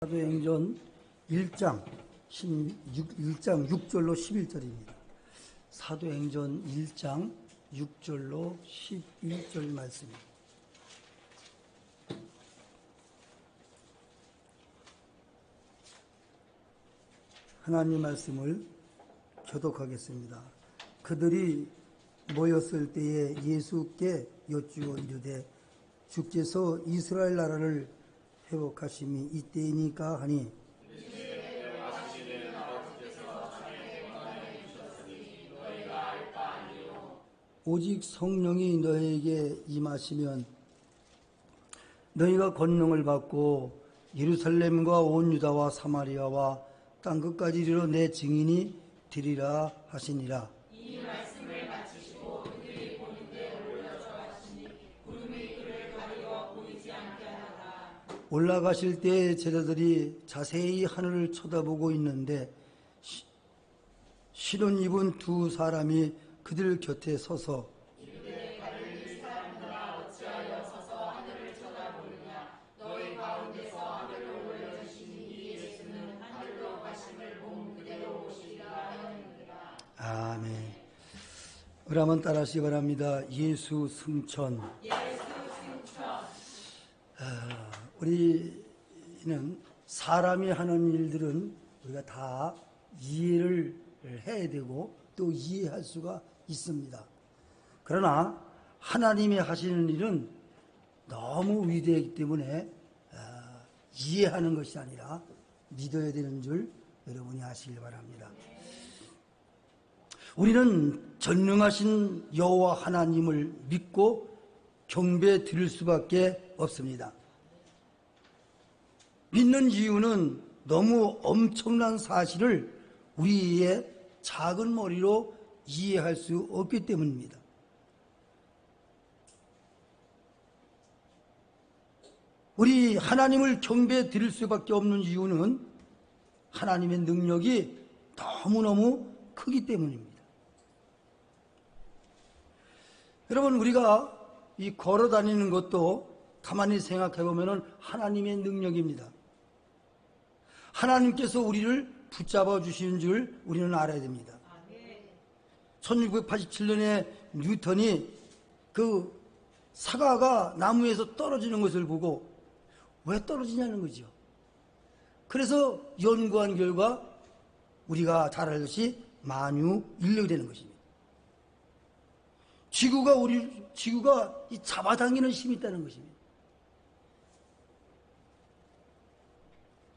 사도행전 1장 6절로 11절입니다. 사도행전 1장 6절로 11절 말씀입니다. 하나님 말씀을 교독하겠습니다. 그들이 모였을 때에 예수께 여쭈어 이르되 주께서 이스라엘 나라를 회복하심이 이때이니까 하니 오직 성령이 너에게 임하시면 너희가 권능을 받고 예루살렘과 온 유다와 사마리아와 땅끝까지 이르러 내 증인이 되리라 하시니라. 이 말씀을 마치시고 그들이 보는 데 올라서 가시니 구름이 그를 가리워 보이지 않게 하다가 올라가실 때 제자들이 자세히 하늘을 쳐다보고 있는데 실옷 입은 두 사람이 그들 곁에 서서 이르되 갈릴리 사람들아 어찌하여 서서 하늘을 쳐다보느냐 너희 가운데서 하늘로 올려주신 이 예수는 하늘로 가심을 본 그대로 오시리라 하느니라. 아멘. 그러면 따라하시기 바랍니다. 예수 승천. 예수 승천. 우리는 사람이 하는 일들은 우리가 다 이해를 해야 되고 또 이해할 수가 있습니다. 그러나 하나님이 하시는 일은 너무 위대하기 때문에 이해하는 것이 아니라 믿어야 되는 줄 여러분이 아시길 바랍니다. 우리는 전능하신 여호와 하나님을 믿고 경배 드릴 수밖에 없습니다. 믿는 이유는 너무 엄청난 사실을 우리의 작은 머리로 이해할 수 없기 때문입니다. 우리 하나님을 경배 드릴 수밖에 없는 이유는 하나님의 능력이 너무너무 크기 때문입니다. 여러분, 우리가 이 걸어 다니는 것도 가만히 생각해 보면 하나님의 능력입니다. 하나님께서 우리를 붙잡아 주시는 줄 우리는 알아야 됩니다. 1687년에 뉴턴이 그 사과가 나무에서 떨어지는 것을 보고 왜 떨어지냐는 거죠. 그래서 연구한 결과 우리가 잘 알듯이 만유인력이 되는 것입니다. 지구가 이 잡아당기는 힘이 있다는 것입니다.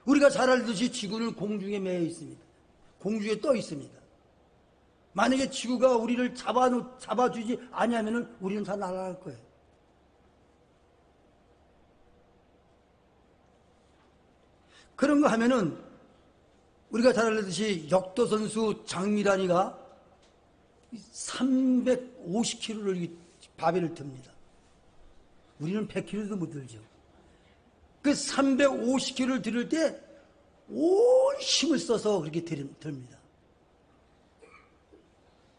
우리가 잘 알듯이 지구는 공중에 매여 있습니다. 공중에 떠 있습니다. 만약에 지구가 우리를 잡아주지 아니하면 우리는 다 날아갈 거예요. 그런 거 하면은 우리가 잘 알듯이 역도선수 장미란이가 350kg를 바벨을 듭니다. 우리는 100kg도 못 들죠. 그 350kg를 들을 때 온 힘을 써서 그렇게 듭니다.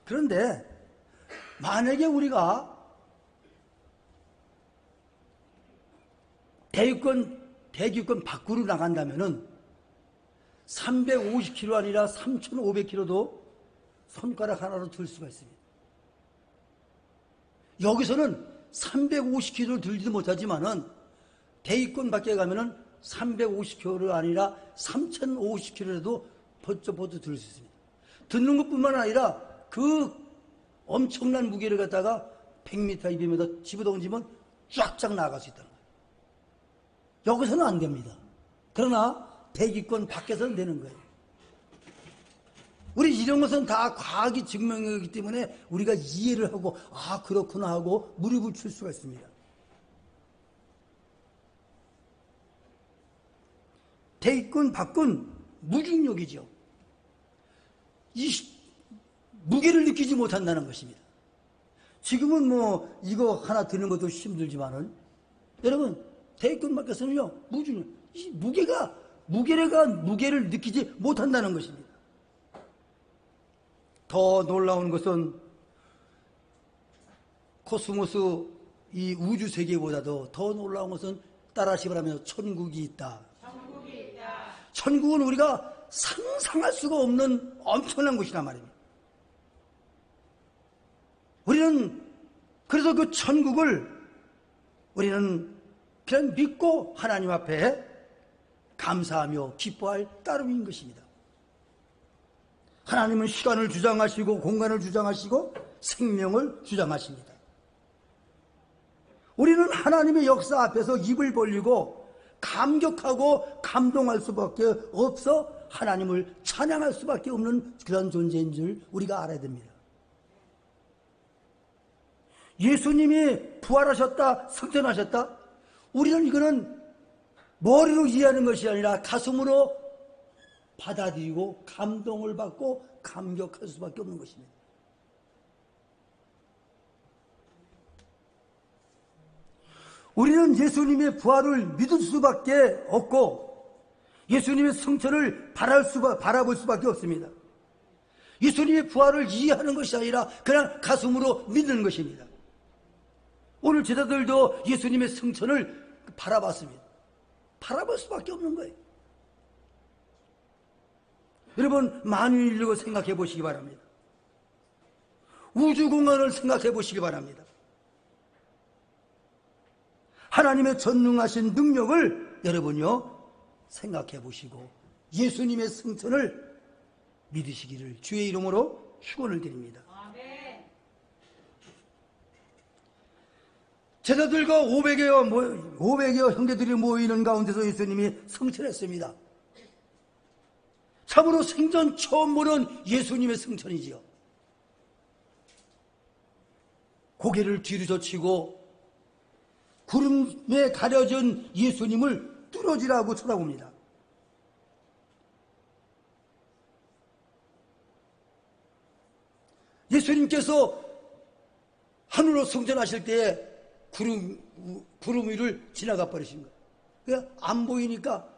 그런데 만약에 우리가 대기권 밖으로 나간다면은 350kg 아니라 3,500kg도 손가락 하나로 들 수가 있습니다. 여기서는 350kg를 들지도 못하지만은 대기권 밖에 가면은 350kg 아니라 3,050kg라도 버쩍 들 수 있습니다. 듣는 것뿐만 아니라 그 엄청난 무게를 갖다가 100m, 200m 집어던지면 쫙쫙 나갈 수 있다는 거예요. 여기서는 안 됩니다. 그러나 대기권 밖에서는 되는 거예요. 우리 이런 것은 다 과학이 증명이기 때문에 우리가 이해를 하고 아 그렇구나 하고 무릎을 칠 수가 있습니다. 대기권 밖은 무중력이죠. 이 무게를 느끼지 못한다는 것입니다. 지금은 뭐 이거 하나 드는 것도 힘들지만은 여러분 대기권 밖에서는요 무중력. 이 무게를 느끼지 못한다는 것입니다. 더 놀라운 것은 코스모스 이 우주 세계보다도 더 놀라운 것은 따라하시 바라면서 천국이 있다. 천국은 우리가 상상할 수가 없는 엄청난 곳이란 말입니다. 우리는 그래서 그 천국을 우리는 그냥 믿고 하나님 앞에 감사하며 기뻐할 따름인 것입니다. 하나님은 시간을 주장하시고 공간을 주장하시고 생명을 주장하십니다. 우리는 하나님의 역사 앞에서 입을 벌리고 감격하고 감동할 수밖에 없어 하나님을 찬양할 수밖에 없는 그런 존재인 줄 우리가 알아야 됩니다. 예수님이 부활하셨다, 승천하셨다. 우리는 이거는 머리로 이해하는 것이 아니라 가슴으로 받아들이고 감동을 받고 감격할 수밖에 없는 것입니다. 우리는 예수님의 부활을 믿을 수밖에 없고 예수님의 승천을 바라볼 수밖에 없습니다. 예수님의 부활을 이해하는 것이 아니라 그냥 가슴으로 믿는 것입니다. 오늘 제자들도 예수님의 승천을 바라봤습니다. 바라볼 수밖에 없는 거예요. 여러분, 만유 인류를 생각해 보시기 바랍니다. 우주공간을 생각해 보시기 바랍니다. 하나님의 전능하신 능력을 여러분요 생각해 보시고 예수님의 승천을 믿으시기를 주의 이름으로 축원을 드립니다. 제자들과 500여 형제들이 모이는 가운데서 예수님이 승천했습니다. 참으로 생전 처음 보는 예수님의 승천이지요. 고개를 뒤로 젖히고 구름에 가려진 예수님을 뚫어지라고 쳐다봅니다. 예수님께서 하늘로 승천하실 때에 구름 위를 지나가 버리신 거예요. 그러니까 안 보이니까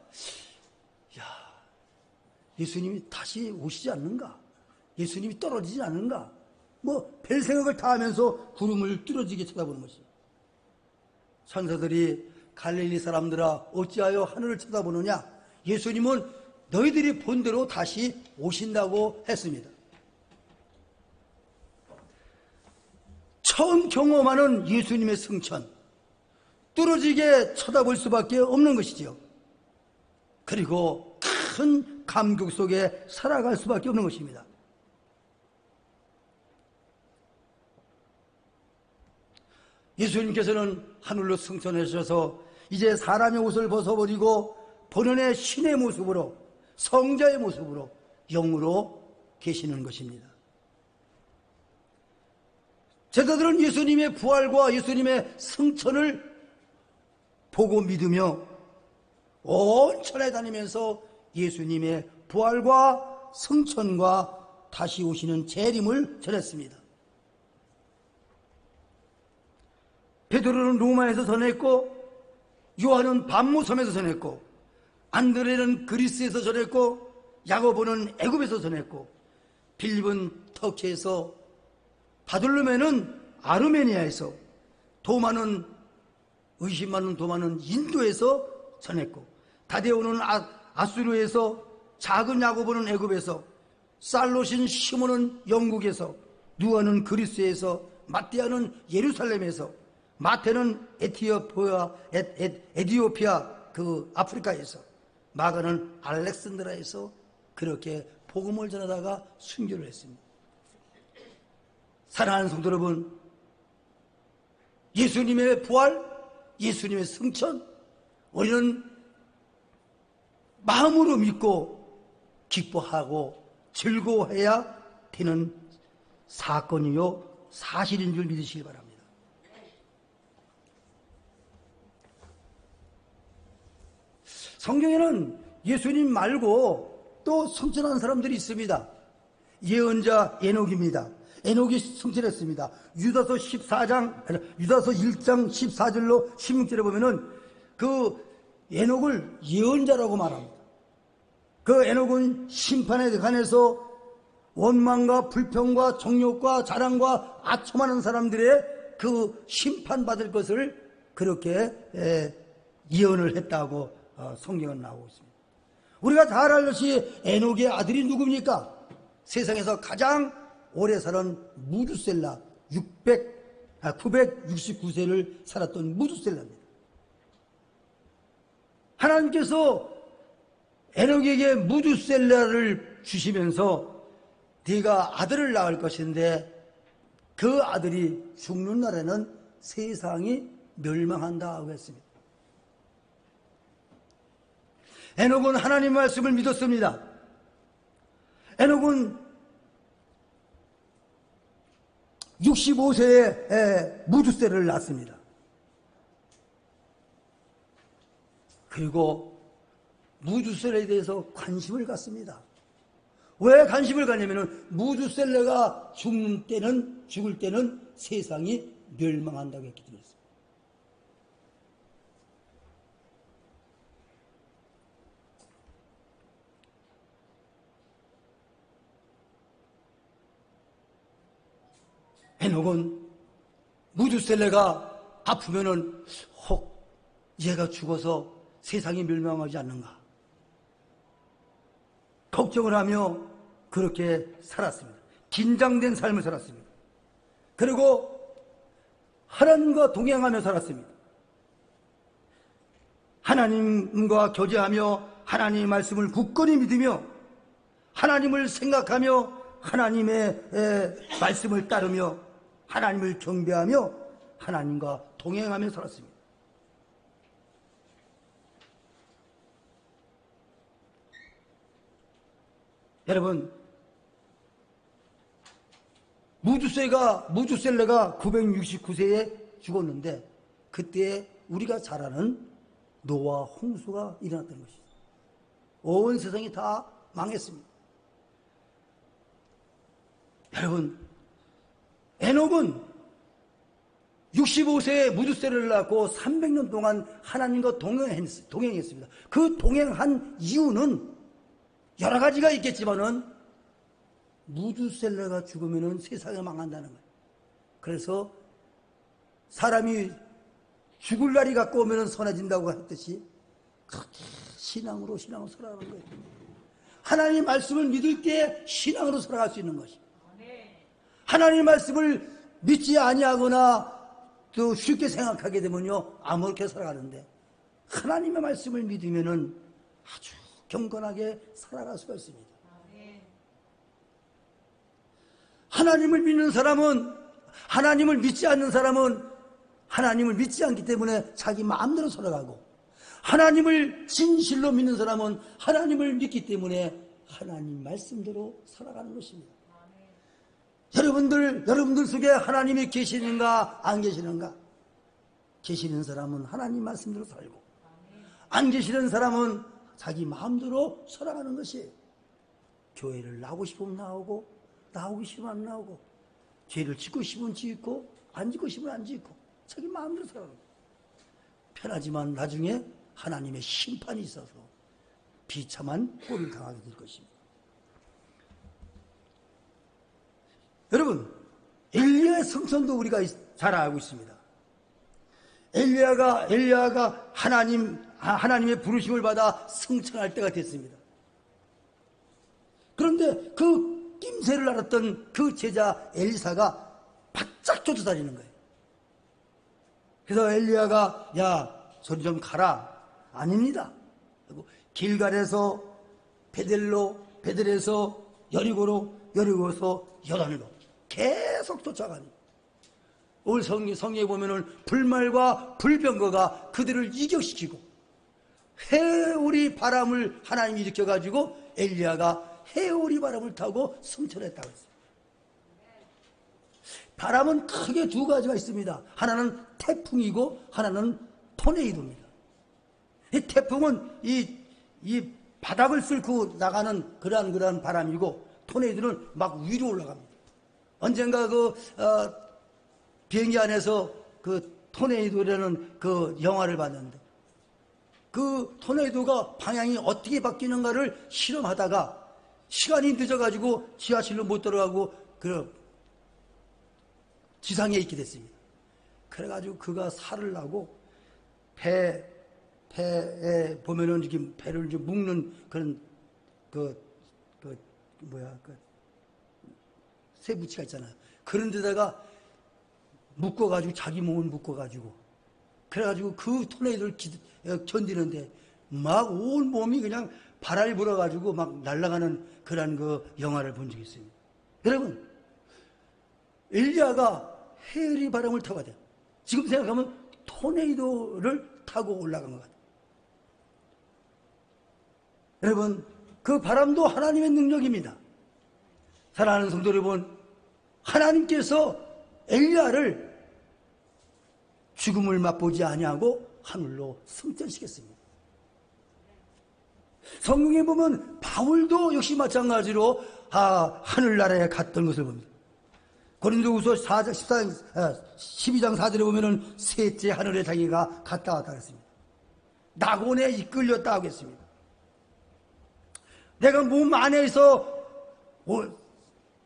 예수님이 다시 오시지 않는가? 예수님이 떨어지지 않는가? 별 생각을 다 하면서 구름을 뚫어지게 쳐다보는 것이죠. 천사들이 갈릴리 사람들아 어찌하여 하늘을 쳐다보느냐? 예수님은 너희들이 본 대로 다시 오신다고 했습니다. 처음 경험하는 예수님의 승천, 뚫어지게 쳐다볼 수밖에 없는 것이지요. 그리고 큰 감격 속에 살아갈 수밖에 없는 것입니다. 예수님께서는 하늘로 승천하셔서 이제 사람의 옷을 벗어버리고 본연의 신의 모습으로 성자의 모습으로 영으로 계시는 것입니다. 제자들은 예수님의 부활과 예수님의 승천을 보고 믿으며 온 천에 다니면서 예수님의 부활과 승천과 다시 오시는 재림을 전했습니다. 베드로는 로마에서 전했고 요한은 밤모섬에서 전했고 안드레는 그리스에서 전했고 야고보는 애굽에서 전했고 빌립은 터키에서 바돌로메는 아르메니아에서 도마는 의심 많은 도마는 인도에서 전했고 다데오는 아수르에서 작은 야고보는 애굽에서 살롯인 시몬은 영국에서 누아는 그리스에서 마띠아는 예루살렘에서 마태는 에티오피아 그 아프리카에서 마가는 알렉산드라에서 그렇게 복음을 전하다가 순교를 했습니다. 사랑하는 성도 여러분, 예수님의 부활, 예수님의 승천, 우리는 마음으로 믿고 기뻐하고 즐거워해야 되는 사건이요 사실인 줄 믿으시기 바랍니다. 성경에는 예수님 말고 또 승천한 사람들이 있습니다. 예언자 에녹입니다. 에녹이 승천했습니다. 유다서 1장 14절로 16절에 보면은 그 에녹을 예언자라고 말합니다. 그 에녹은 심판에 관해서 원망과 불평과 정욕과 자랑과 아첨하는 사람들의 그 심판받을 것을 그렇게 예언을 했다고 성경은 나오고 있습니다. 우리가 잘 알듯이 에녹의 아들이 누굽니까? 세상에서 가장 오래 사는 무두셀라 969세를 살았던 무두셀라입니다. 하나님께서 에녹에게 무두셀라를 주시면서 네가 아들을 낳을 것인데 그 아들이 죽는 날에는 세상이 멸망한다 하고 했습니다. 에녹은 하나님 말씀을 믿었습니다. 에녹은 65세에 무두셀을 낳습니다. 그리고 무두셀에 대해서 관심을 갖습니다. 왜 관심을 갖냐면 무두셀레가 죽을 때는 세상이 멸망한다고 했기 때문입니다. 에녹은 무두셀레가 아프면은 혹 얘가 죽어서 세상이 멸망하지 않는가 걱정을 하며 그렇게 살았습니다. 긴장된 삶을 살았습니다. 그리고 하나님과 동행하며 살았습니다. 하나님과 교제하며 하나님의 말씀을 굳건히 믿으며 하나님을 생각하며 하나님의 말씀을 따르며 하나님을 경배하며 하나님과 동행하며 살았습니다. 여러분, 무두셀레가 969세에 죽었는데 그때 우리가 잘 아는 노아 홍수가 일어났던 것이죠. 온 세상이 다 망했습니다. 여러분, 에녹은 65세에 무두셀레를 낳고 300년 동안 하나님과 동행했습니다. 그 동행한 이유는 여러 가지가 있겠지만은 무두셀레가 죽으면은 세상이 망한다는 거예요. 그래서 사람이 죽을 날이 갖고 오면은 선해진다고 했듯이 그렇게 신앙으로 살아가는 거예요. 하나님 말씀을 믿을 때 신앙으로 살아갈 수 있는 것이. 하나님 말씀을 믿지 아니하거나 또 쉽게 생각하게 되면요 아무렇게 살아가는데 하나님의 말씀을 믿으면은 아주 경건하게 살아갈 수가 있습니다. 하나님을 믿는 사람은 하나님을 믿지 않는 사람은 하나님을 믿지 않기 때문에 자기 마음대로 살아가고 하나님을 진실로 믿는 사람은 하나님을 믿기 때문에 하나님 말씀대로 살아가는 것입니다. 여러분들 속에 하나님이 계시는가 안 계시는가? 계시는 사람은 하나님 말씀대로 살고 안 계시는 사람은 자기 마음대로 살아가는 것이 교회를 나오고 싶으면 나오고 나오고 싶으면 안 나오고 죄를 짓고 싶으면 짓고 안 짓고 싶으면 안 짓고 자기 마음대로 살아가는 거예요. 편하지만 나중에 하나님의 심판이 있어서 비참한 꼴을 당하게 될 것입니다. 여러분, 엘리야의 성천도 우리가 잘 알고 있습니다. 엘리야가 하나님의 부르심을 받아 승천할 때가 됐습니다. 그런데 그 낌새를 알았던 그 제자 엘리사가 바짝 쫓아다니는 거예요. 그래서 엘리야가 야, 저리 좀 가라. 아닙니다. 그리고 길갈에서 베델에서 여리고로, 여리고에서 요단으로 계속 쫓아가니 오늘 성경에 보면은 불말과 불병거가 그들을 이격시키고 해오리 바람을 하나님이 일으켜가지고 엘리야가 해오리 바람을 타고 승천했다고 했어요. 바람은 크게 두 가지가 있습니다. 하나는 태풍이고 하나는 토네이도입니다. 이 태풍은 이 바닥을 뚫고 나가는 그러한 바람이고 토네이도는 막 위로 올라갑니다. 언젠가 비행기 안에서 그 토네이도라는 그 영화를 봤는데 그 토네이도가 방향이 어떻게 바뀌는가를 실험하다가 시간이 늦어가지고 지하실로 못 들어가고 그 지상에 있게 됐습니다. 그래가지고 그가 살을 나고 배에 보면은 이렇게 배를 이제 묶는 그런 쇠붙이가 있잖아요. 그런 데다가 묶어가지고 자기 몸을 묶어가지고 그래가지고 그 토네이도를 견디는데 막 온 몸이 그냥 바람이 불어가지고 막 날아가는 그런 그 영화를 본 적이 있습니다. 여러분, 엘리야가 해리 바람을 타고 가요. 지금 생각하면 토네이도를 타고 올라간 것 같아요. 여러분, 그 바람도 하나님의 능력입니다. 사랑하는 성도 여러분, 하나님께서 엘리야를 죽음을 맛보지 아니하고 하늘로 승천시켰습니다. 성경에 보면 바울도 역시 마찬가지로 하늘나라에 갔던 것을 봅니다. 고린도후서 12장 4절에 보면은 셋째 하늘에 자기가 갔다 왔다 그랬습니다. 낙원에 이끌렸다 하겠습니다. 내가 몸 안에서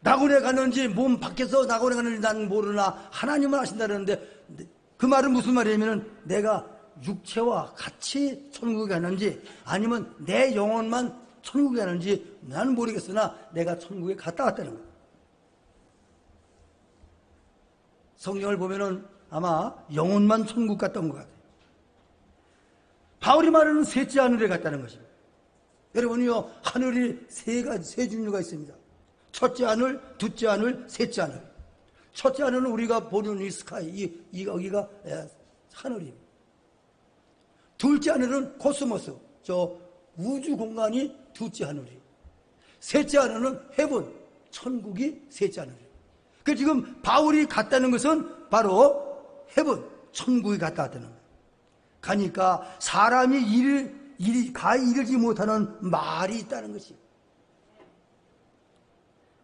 낙원에 갔는지 몸 밖에서 낙원에 갔는지 나는 모르나 하나님은 아신다는데 그 말은 무슨 말이냐면 내가 육체와 같이 천국에 갔는지 아니면 내 영혼만 천국에 갔는지 나는 모르겠으나 내가 천국에 갔다 왔다는 거예요. 성경을 보면은 아마 영혼만 천국 갔다 온 것 같아요. 바울이 말하는 셋째 하늘에 갔다는 것입니다. 여러분이요, 하늘이 세 종류가 있습니다. 첫째 하늘, 둘째 하늘, 셋째 하늘. 첫째 하늘은 우리가 보는 이 스카이, 여기가 하늘입니다. 둘째 하늘은 코스모스, 저 우주 공간이 둘째 하늘이에요. 셋째 하늘은 헤븐, 천국이 셋째 하늘이에요. 그 지금 바울이 갔다는 것은 바로 헤븐, 천국에 갔다 왔다는 거예요. 가니까 사람이 이르지 못하는 말이 있다는 것이에요.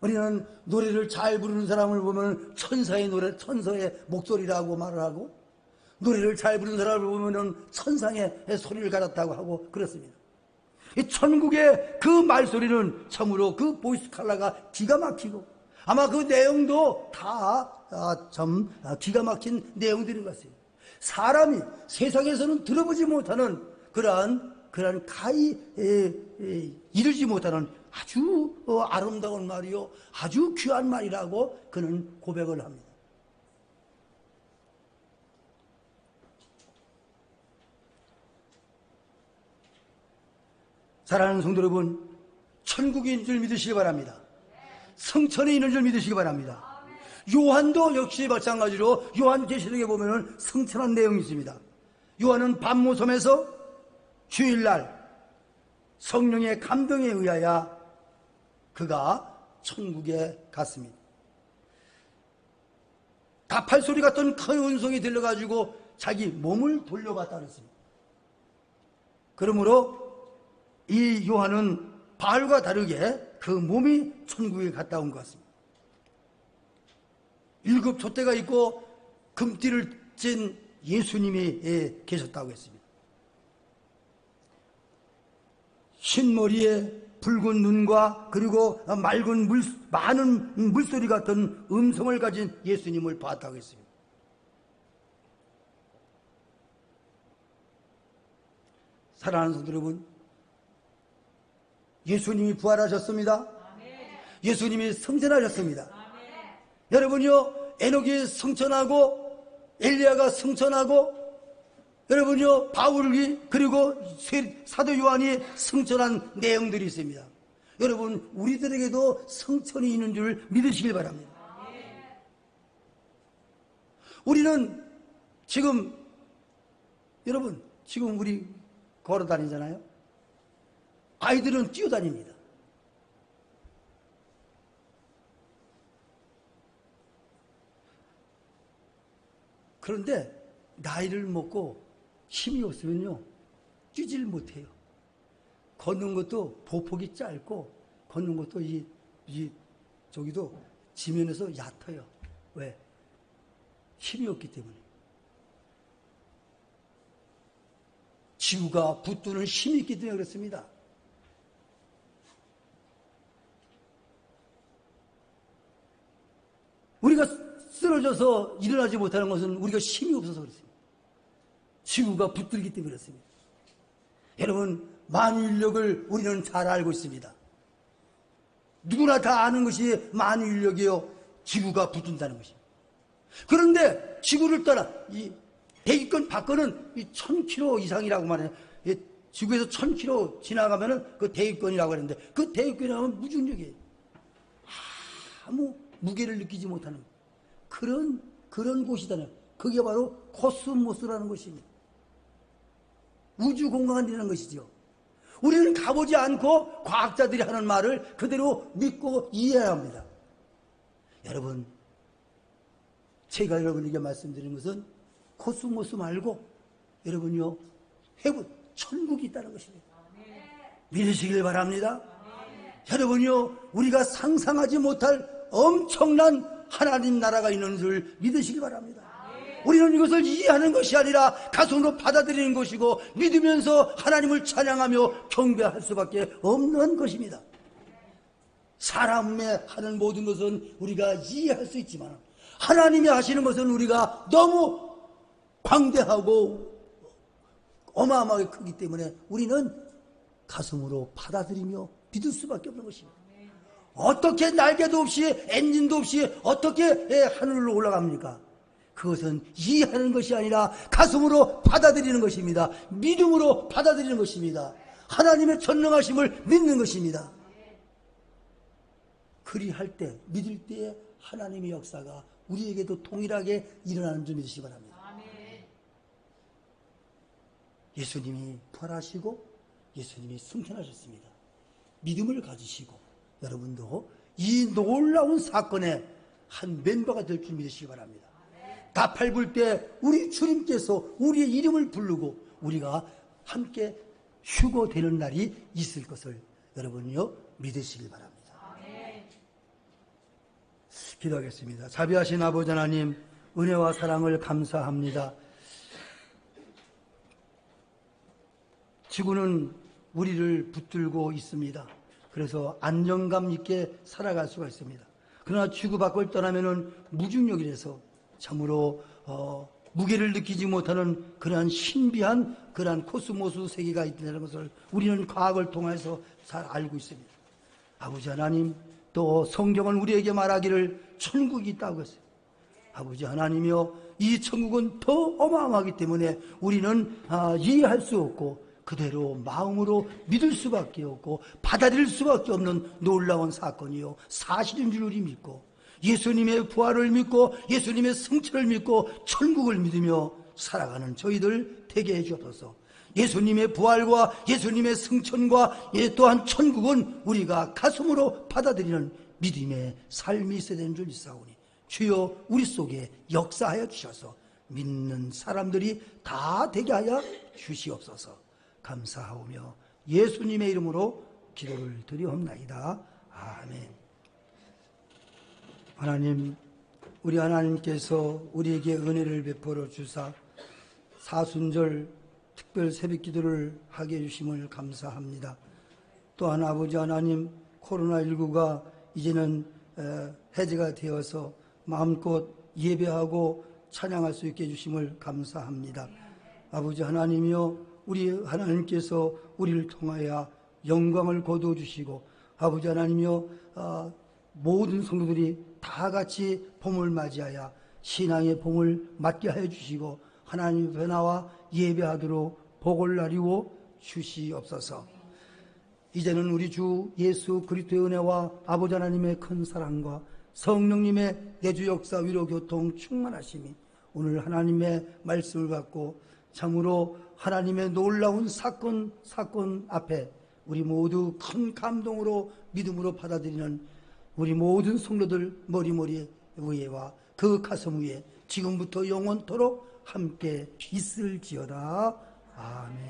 우리는 노래를 잘 부르는 사람을 보면 천사의 노래, 천사의 목소리라고 말을 하고, 노래를 잘 부르는 사람을 보면 천상의 소리를 갈았다고 하고 그렇습니다. 이 천국의 그 말소리는 참으로 그 보이스 칼라가 기가 막히고 아마 그 내용도 다 참 기가 막힌 내용들인 것 같습니다. 사람이 세상에서는 들어보지 못하는 그러한 가히 이르지 못하는 아주 아름다운 말이요, 아주 귀한 말이라고 그는 고백을 합니다. 사랑하는 성도 여러분, 천국이 있는 줄 믿으시기 바랍니다. 성천에 있는 줄 믿으시기 바랍니다. 요한도 역시 마찬가지로 요한계시록에 보면 성천한 내용이 있습니다. 요한은 밤모섬에서 주일날 성령의 감동에 의하여 그가 천국에 갔습니다. 다팔소리 같은 큰 음성이 들려가지고 자기 몸을 돌려봤다 그랬습니다. 그러므로 이 요한은 바울과 다르게 그 몸이 천국에 갔다 온 것 같습니다. 7 촛대가 있고 금띠를 찐 예수님이 계셨다고 했습니다. 흰머리에 붉은 눈과 그리고 많은 물소리 같은 음성을 가진 예수님을 봤다고 했습니다. 사랑하는 성도 여러분, 예수님이 부활하셨습니다. 예수님이 승천하셨습니다. 여러분요, 에녹이 승천하고 엘리야가 승천하고 여러분요, 바울이 그리고 사도 요한이 승천한 내용들이 있습니다. 여러분, 우리들에게도 승천이 있는 줄 믿으시길 바랍니다. 우리는 지금 여러분, 지금 우리 걸어 다니잖아요. 아이들은 뛰어다닙니다. 그런데 나이를 먹고 힘이 없으면요, 뛰질 못해요. 걷는 것도 보폭이 짧고 걷는 것도 저기도 지면에서 얕아요. 왜? 힘이 없기 때문에. 지구가 붙드는 힘이 있기 때문에 그렇습니다. 우리가 쓰러져서 일어나지 못하는 것은 우리가 힘이 없어서 그렇습니다. 지구가 붙들기 때문에 그렇습니다. 여러분, 만유인력을 우리는 잘 알고 있습니다. 누구나 다 아는 것이 만유인력이요, 지구가 붙는다는 것입니다. 그런데 지구를 떠나 이 대기권 밖은 1000km 이상이라고 말해요. 지구에서 1000km 지나가면은 그 대기권이라고 하는데, 그 대기권이라면 무중력이에요. 아무 무게를 느끼지 못하는 그런 곳이잖아요. 그게 바로 코스모스라는 것입니다. 우주 공간이라는 것이죠. 우리는 가보지 않고 과학자들이 하는 말을 그대로 믿고 이해해야 합니다. 여러분, 제가 여러분에게 말씀드리는 것은 코스모스 말고 여러분요, 해군, 천국이 있다는 것입니다. 믿으시길 바랍니다. 여러분요, 우리가 상상하지 못할 엄청난 하나님 나라가 있는 줄 믿으시길 바랍니다. 우리는 이것을 이해하는 것이 아니라 가슴으로 받아들이는 것이고 믿으면서 하나님을 찬양하며 경배할 수밖에 없는 것입니다. 사람이 하는 모든 것은 우리가 이해할 수 있지만 하나님이 하시는 것은 우리가 너무 광대하고 어마어마하게 크기 때문에 우리는 가슴으로 받아들이며 믿을 수밖에 없는 것입니다. 어떻게 날개도 없이 엔진도 없이 어떻게 하늘로 올라갑니까? 그것은 이해하는 것이 아니라 가슴으로 받아들이는 것입니다. 믿음으로 받아들이는 것입니다. 하나님의 전능하심을 믿는 것입니다. 그리할 때, 믿을 때에 하나님의 역사가 우리에게도 동일하게 일어나는 줄 믿으시기 바랍니다. 예수님이 부활하시고 예수님이 승천하셨습니다. 믿음을 가지시고 여러분도 이 놀라운 사건의 한 멤버가 될 줄 믿으시기 바랍니다. 나팔불 때 우리 주님께서 우리의 이름을 부르고 우리가 함께 휴거되는 날이 있을 것을 여러분이요 믿으시기 바랍니다. 기도하겠습니다. 자비하신 아버지 하나님, 은혜와 사랑을 감사합니다. 지구는 우리를 붙들고 있습니다. 그래서 안정감 있게 살아갈 수가 있습니다. 그러나 지구 밖을 떠나면은 무중력이라서 참으로 무게를 느끼지 못하는 그러한 신비한 그러한 코스모스 세계가 있다는 것을 우리는 과학을 통해서 잘 알고 있습니다. 아버지 하나님, 또 성경은 우리에게 말하기를 천국이 있다고 했어요. 아버지 하나님이여, 이 천국은 더 어마어마하기 때문에 우리는 이해할 수 없고 그대로 마음으로 믿을 수밖에 없고 받아들일 수밖에 없는 놀라운 사건이요 사실인 줄 우리 믿고 예수님의 부활을 믿고 예수님의 승천을 믿고 천국을 믿으며 살아가는 저희들 되게 해주옵소서. 예수님의 부활과 예수님의 승천과 또한 천국은 우리가 가슴으로 받아들이는 믿음의 삶이 있어야 되는 줄 믿사오니 주여 우리 속에 역사하여 주셔서 믿는 사람들이 다 되게 하여 주시옵소서. 감사하오며 예수님의 이름으로 기도를 드리옵나이다. 아멘. 하나님, 우리 하나님께서 우리에게 은혜를 베풀어 주사 사순절 특별 새벽 기도를 하게 해주심을 감사합니다. 또한 아버지 하나님, 코로나19가 이제는 해제가 되어서 마음껏 예배하고 찬양할 수 있게 해주심을 감사합니다. 아버지 하나님이여, 우리 하나님께서 우리를 통하여 영광을 거두어 주시고 아버지 하나님이여, 모든 성도들이 다 같이 봄을 맞이하여 신앙의 봄을 맞게 하여 주시고 하나님 앞에 나와 예배하도록 복을 나리워 주시옵소서. 이제는 우리 주 예수 그리스도의 은혜와 아버지 하나님의 큰 사랑과 성령님의 내주 역사 위로 교통 충만하심이 오늘 하나님의 말씀을 받고 참으로 하나님의 놀라운 사건 앞에 우리 모두 큰 감동으로 믿음으로 받아들이는 우리 모든 성도들 머리 위에와 그 가슴 위에 지금부터 영원토록 함께 있을지어다. 아멘.